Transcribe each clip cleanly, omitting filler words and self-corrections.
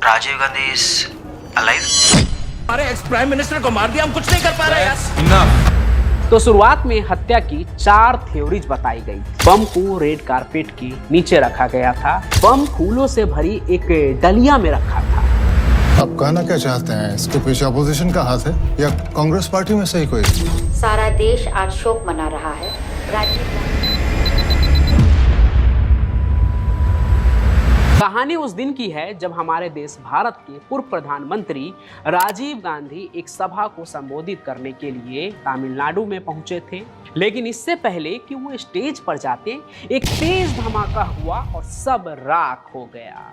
Rajiv Gandhi is alive. हमारे ex prime minister को मार दिया, हम कुछ नहीं कर पा रहे यार। इनफ। तो शुरुआत में हत्या की 4 थ्योरीज बताई गई। बम को रेड कारपेट के नीचे रखा गया था। बम फूलों से भरी एक डलिया में रखा था। आप कहना क्या चाहते हैं? इसके पीछे अपोजिशन का हाथ है या कांग्रेस पार्टी में से ही कोई? सारा देश आज शोक मना रहा है। कहानी उस दिन की है जब हमारे देश भारत के पूर्व प्रधानमंत्री राजीव गांधी एक सभा को संबोधित करने के लिए तमिलनाडु में पहुंचे थे। लेकिन इससे पहले कि वो स्टेज पर जाते, एक तेज धमाका हुआ और सब राख हो गया।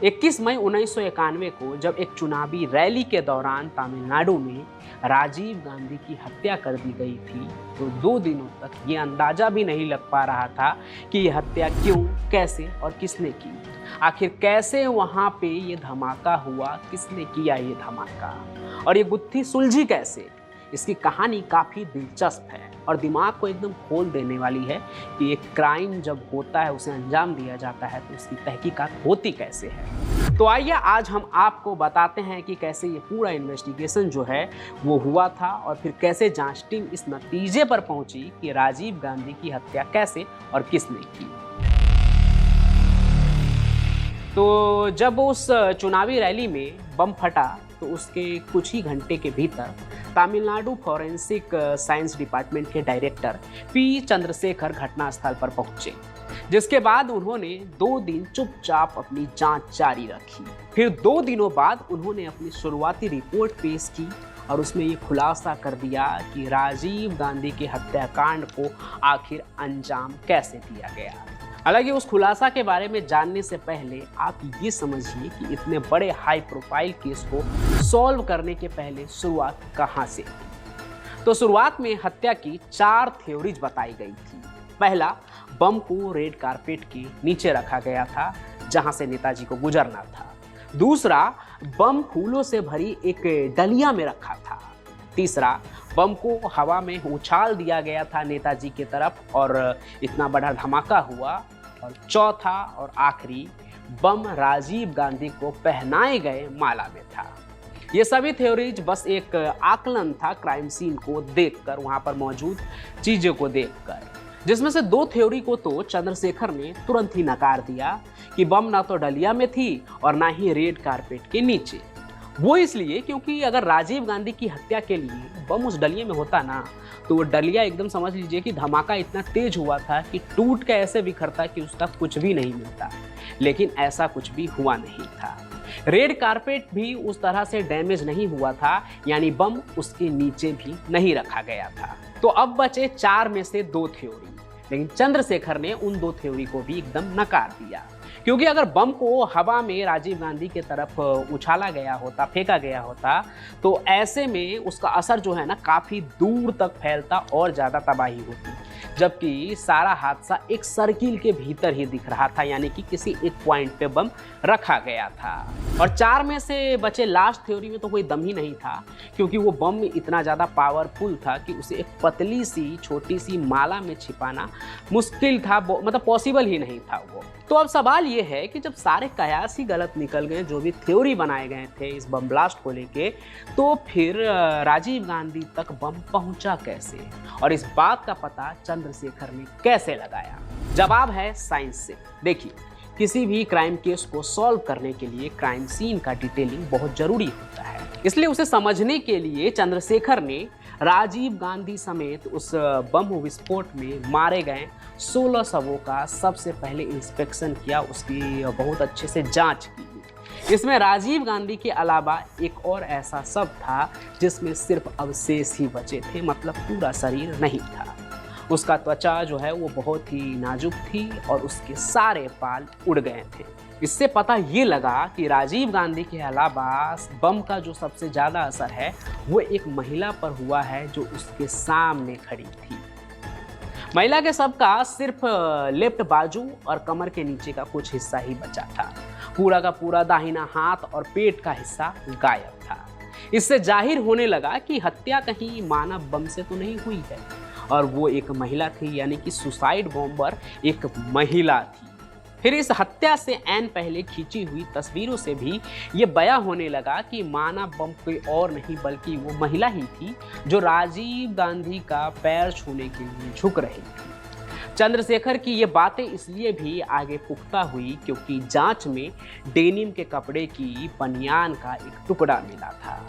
21 मई 1991 को जब एक चुनावी रैली के दौरान तमिलनाडु में राजीव गांधी की हत्या कर दी गई थी, तो 2 दिनों तक ये अंदाजा भी नहीं लग पा रहा था कि ये हत्या क्यों, कैसे और किसने की। आखिर कैसे वहां पे ये धमाका हुआ, किसने किया ये धमाका, और ये गुत्थी सुलझी कैसे। इसकी कहानी काफ़ी दिलचस्प है और दिमाग को एकदम खोल देने वाली है कि एक क्राइम जब होता है, उसे अंजाम दिया जाता है, तो उसकी तहकीकात होती कैसे है। तो आइए आज हम आपको बताते हैं कि कैसे ये पूरा इन्वेस्टिगेशन जो है वो हुआ था और फिर कैसे जांच टीम इस नतीजे पर पहुंची कि राजीव गांधी की हत्या कैसे और किसने की। तो जब उस चुनावी रैली में बम फटा तो उसके कुछ ही घंटे के भीतर तमिलनाडु फॉरेंसिक साइंस डिपार्टमेंट के डायरेक्टर पी चंद्रशेखर घटनास्थल पर पहुंचे, जिसके बाद उन्होंने 2 दिन चुपचाप अपनी जांच जारी रखी। फिर 2 दिनों बाद उन्होंने अपनी शुरुआती रिपोर्ट पेश की और उसमें ये खुलासा कर दिया कि राजीव गांधी के हत्याकांड को आखिर अंजाम कैसे दिया गया। हालांकि उस खुलासा के बारे में जानने से पहले आप ये समझिए कि इतने बड़े हाई प्रोफाइल केस को सॉल्व करने के पहले शुरुआत कहाँ से थी। तो शुरुआत में हत्या की 4 थ्योरीज बताई गई थी। पहला, बम को रेड कारपेट के नीचे रखा गया था जहां से नेताजी को गुजरना था। दूसरा, बम फूलों से भरी एक डलिया में रखा था। तीसरा, बम को हवा में उछाल दिया गया था नेताजी की तरफ और इतना बड़ा धमाका हुआ। और चौथा और आखिरी, बम राजीव गांधी को पहनाए गए माला में था। ये सभी थ्योरीज बस एक आकलन था क्राइम सीन को देखकर, वहां पर मौजूद चीजों को देखकर, जिसमें से 2 थ्योरी को तो चंद्रशेखर ने तुरंत ही नकार दिया कि बम ना तो डलिया में थी और ना ही रेड कारपेट के नीचे। वो इसलिए क्योंकि अगर राजीव गांधी की हत्या के लिए बम उस डलिया में होता ना, तो वो डलिया एकदम समझ लीजिए कि धमाका इतना तेज हुआ था कि टूट के ऐसे बिखरता कि उसका कुछ भी नहीं मिलता। लेकिन ऐसा कुछ भी हुआ नहीं था। रेड कारपेट भी उस तरह से डैमेज नहीं हुआ था, यानी बम उसके नीचे भी नहीं रखा गया था। तो अब बचे 4 में से 2 थ्योरी, लेकिन चंद्रशेखर ने उन 2 थ्योरी को भी एकदम नकार दिया, क्योंकि अगर बम को हवा में राजीव गांधी की तरफ उछाला गया होता, फेंका गया होता, तो ऐसे में उसका असर जो है ना काफ़ी दूर तक फैलता और ज़्यादा तबाही होती। जबकि सारा हादसा एक सर्किल के भीतर ही दिख रहा था, यानी कि किसी एक पॉइंट पे बम रखा गया था। और 4 में से बचे लास्ट थ्योरी में तो कोई दम ही नहीं था, क्योंकि वो बम इतना ज़्यादा पावरफुल था कि उसे एक पतली सी छोटी सी माला में छिपाना मुश्किल था, मतलब पॉसिबल ही नहीं था वो। तो अब सवाल ये है कि जब सारे कयास ही गलत निकल गए, जो भी थ्योरी बनाए गए थे इस बम ब्लास्ट को लेके, तो फिर राजीव गांधी तक बम पहुंचा कैसे, और इस बात का पता चंद्रशेखर ने कैसे लगाया। जवाब है साइंस से। देखिए, किसी भी क्राइम केस को सॉल्व करने के लिए क्राइम सीन का डिटेलिंग बहुत जरूरी होता है। इसलिए उसे समझने के लिए चंद्रशेखर ने राजीव गांधी समेत उस बम विस्फोट में मारे गए 16 शवों का सबसे पहले इंस्पेक्शन किया, उसकी बहुत अच्छे से जांच की। इसमें राजीव गांधी के अलावा एक और ऐसा शव था जिसमें सिर्फ अवशेष ही बचे थे, मतलब पूरा शरीर नहीं था। उसका त्वचा जो है वो बहुत ही नाजुक थी और उसके सारे बाल उड़ गए थे। इससे पता ये लगा कि राजीव गांधी के अलावा बम का जो सबसे ज़्यादा असर है वो एक महिला पर हुआ है जो उसके सामने खड़ी थी। महिला के शव का सिर्फ लेफ्ट बाजू और कमर के नीचे का कुछ हिस्सा ही बचा था। पूरा का पूरा दाहिना हाथ और पेट का हिस्सा गायब था। इससे जाहिर होने लगा कि हत्या कहीं मानव बम से तो नहीं हुई है, और वो एक महिला थी, यानी कि सुसाइड बॉम्बर एक महिला थी। फिर इस हत्या से ऐन पहले खींची हुई तस्वीरों से भी ये बयां होने लगा कि माना बम कोई और नहीं बल्कि वो महिला ही थी जो राजीव गांधी का पैर छूने के लिए झुक रही थी। चंद्रशेखर की ये बातें इसलिए भी आगे पुख्ता हुई क्योंकि जांच में डेनिम के कपड़े की बनियान का एक टुकड़ा मिला था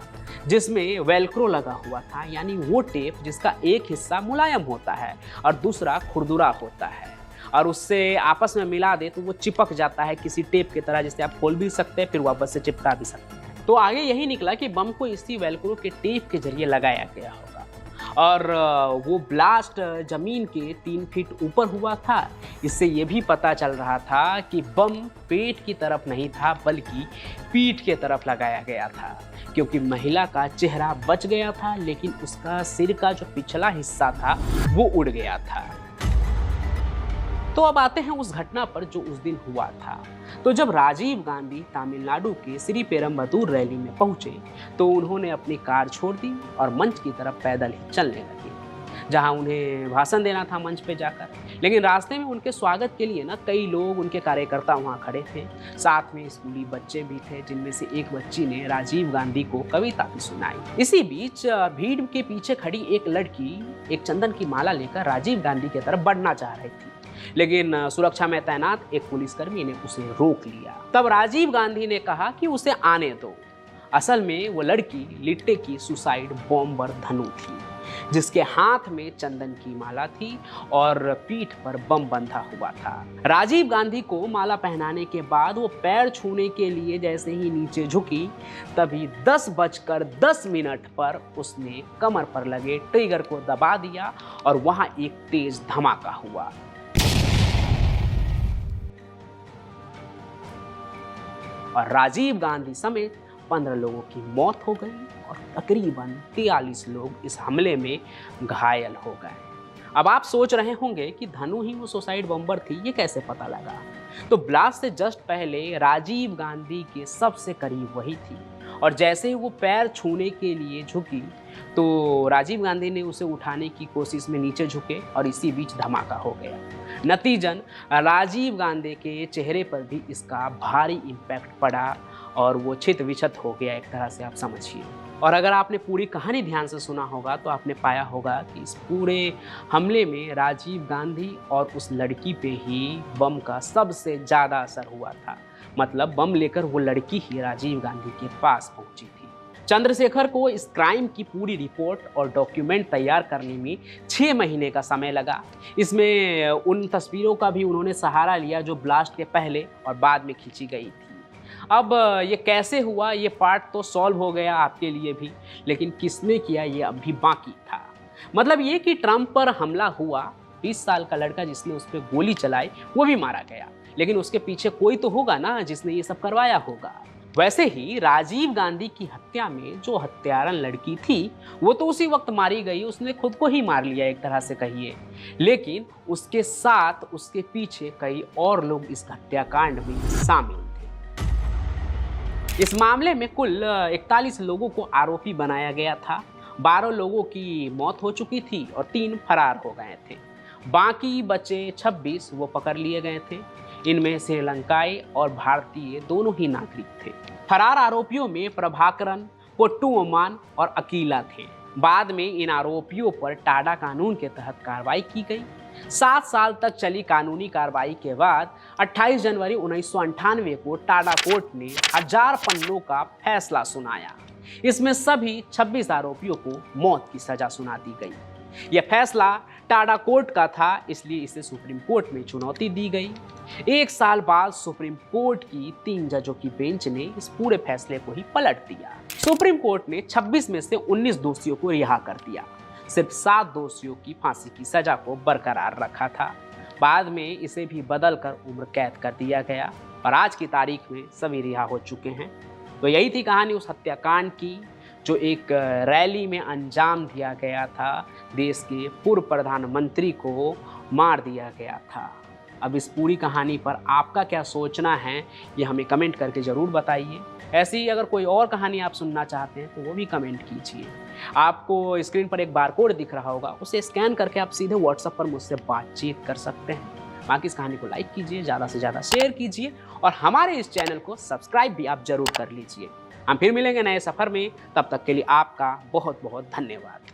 जिसमें वेलक्रो लगा हुआ था, यानी वो टेप जिसका एक हिस्सा मुलायम होता है और दूसरा खुरदुरा होता है, और उससे आपस में मिला दे तो वो चिपक जाता है किसी टेप की तरह, जिससे आप खोल भी सकते हैं फिर वापस से चिपका भी सकते हैं। तो आगे यही निकला कि बम को इसी वेलक्रो के टेप के जरिए लगाया गया होगा और वो ब्लास्ट जमीन के 3 फीट ऊपर हुआ था। इससे ये भी पता चल रहा था कि बम पेट की तरफ नहीं था बल्कि पीठ की तरफ लगाया गया था, क्योंकि महिला का चेहरा बच गया था लेकिन उसका सिर का जो पिछला हिस्सा था वो उड़ गया था। तो अब आते हैं उस घटना पर जो उस दिन हुआ था। तो जब राजीव गांधी तमिलनाडु के श्री पेरम्बदूर रैली में पहुंचे तो उन्होंने अपनी कार छोड़ दी और मंच की तरफ पैदल ही चलने लगे, जहां उन्हें भाषण देना था मंच पे जाकर। लेकिन रास्ते में उनके स्वागत के लिए ना कई लोग, उनके कार्यकर्ता वहां खड़े थे, साथ में स्कूली बच्चे भी थे, जिनमें से एक बच्ची ने राजीव गांधी को कविता भी सुनाई। इसी बीच भीड़ के पीछे खड़ी एक लड़की एक चंदन की माला लेकर राजीव गांधी की तरफ बढ़ना चाह रही थी, लेकिन सुरक्षा में तैनात एक पुलिसकर्मी ने उसे रोक लिया। तब राजीव गांधी ने कहा कि उसे आने दो। असल में वो लड़की लिट्टे की सुसाइड बॉम्बर धनु थी, जिसके हाथ में चंदन की माला थी और पीठ पर बम बंधा हुआ था। राजीव गांधी को माला पहनाने के बाद वो पैर छूने के लिए जैसे ही नीचे झुकी, तभी 10:10 पर उसने कमर पर लगे ट्रिगर को दबा दिया और वहां एक तेज धमाका हुआ। और राजीव गांधी समेत 15 लोगों की मौत हो गई और तकरीबन 43 लोग इस हमले में घायल हो गए। अब आप सोच रहे होंगे कि धनु ही वो सुसाइड बॉम्बर थी, ये कैसे पता लगा? तो ब्लास्ट से जस्ट पहले राजीव गांधी के सबसे करीब वही थी और जैसे ही वो पैर छूने के लिए झुकी तो राजीव गांधी ने उसे उठाने की कोशिश में नीचे झुके और इसी बीच धमाका हो गया। नतीजन राजीव गांधी के चेहरे पर भी इसका भारी इम्पैक्ट पड़ा और वो छित विछत हो गया, एक तरह से आप समझिए। और अगर आपने पूरी कहानी ध्यान से सुना होगा तो आपने पाया होगा कि इस पूरे हमले में राजीव गांधी और उस लड़की पे ही बम का सबसे ज़्यादा असर हुआ था। मतलब बम लेकर वो लड़की ही राजीव गांधी के पास पहुंची थी। चंद्रशेखर को इस क्राइम की पूरी रिपोर्ट और डॉक्यूमेंट तैयार करने में 6 महीने का समय लगा। इसमें उन तस्वीरों का भी उन्होंने सहारा लिया जो ब्लास्ट के पहले और बाद में खींची गई थी। अब ये कैसे हुआ, ये पार्ट तो सॉल्व हो गया आपके लिए भी, लेकिन किसने किया ये अभी बाकी था। मतलब ये कि ट्रंप पर हमला हुआ, 20 साल का लड़का जिसने उस पर गोली चलाई वो भी मारा गया, लेकिन उसके पीछे कोई तो होगा ना जिसने ये सब करवाया होगा। वैसे ही राजीव गांधी की हत्या में जो हत्यारन लड़की थी वो तो उसी वक्त मारी गई, उसने खुद को ही मार लिया एक तरह से कहिए, लेकिन उसके साथ उसके पीछे कई और लोग इस हत्याकांड में शामिल थे। इस मामले में कुल 41 लोगों को आरोपी बनाया गया था। 12 लोगों की मौत हो चुकी थी और 3 फरार हो गए थे। बाकी बचे 26 वो पकड़ लिए गए थे। इनमें श्रीलंकाई और भारतीय दोनों ही नागरिक थे। फरार आरोपियों में प्रभाकरन, पोट्टुअम्मान और अकीला थे। बाद में इन आरोपियों पर टाडा कानून के तहत कार्रवाई की गई। 7 साल तक चली कानूनी कार्रवाई के बाद 28 जनवरी 1998 को टाडा कोर्ट ने 1000 पन्नों का फैसला सुनाया। इसमें सभी 26 आरोपियों को मौत की सजा सुना दी गई। यह फैसला टाडा कोर्ट का था, इसलिए इसे सुप्रीम कोर्ट में चुनौती दी गई। 1 साल बाद सुप्रीम कोर्ट की 3 जजों की बेंच ने इस पूरे फैसले को ही पलट दिया। सुप्रीम कोर्ट ने 26 में से 19 दोषियों को रिहा कर दिया। सिर्फ 7 दोषियों की फांसी की सजा को बरकरार रखा था। बाद में इसे भी बदल कर उम्र कैद कर दिया गया और आज की तारीख में सभी रिहा हो चुके हैं। तो यही थी कहानी उस हत्याकांड की जो एक रैली में अंजाम दिया गया था। देश के पूर्व प्रधानमंत्री को मार दिया गया था। अब इस पूरी कहानी पर आपका क्या सोचना है ये हमें कमेंट करके ज़रूर बताइए। ऐसी ही अगर कोई और कहानी आप सुनना चाहते हैं तो वो भी कमेंट कीजिए। आपको स्क्रीन पर एक बारकोड दिख रहा होगा, उसे स्कैन करके आप सीधे व्हाट्सएप पर मुझसे बातचीत कर सकते हैं। बाकी इस कहानी को लाइक कीजिए, ज़्यादा से ज़्यादा शेयर कीजिए और हमारे इस चैनल को सब्सक्राइब भी आप जरूर कर लीजिए। हम फिर मिलेंगे नए सफ़र में, तब तक के लिए आपका बहुत बहुत धन्यवाद।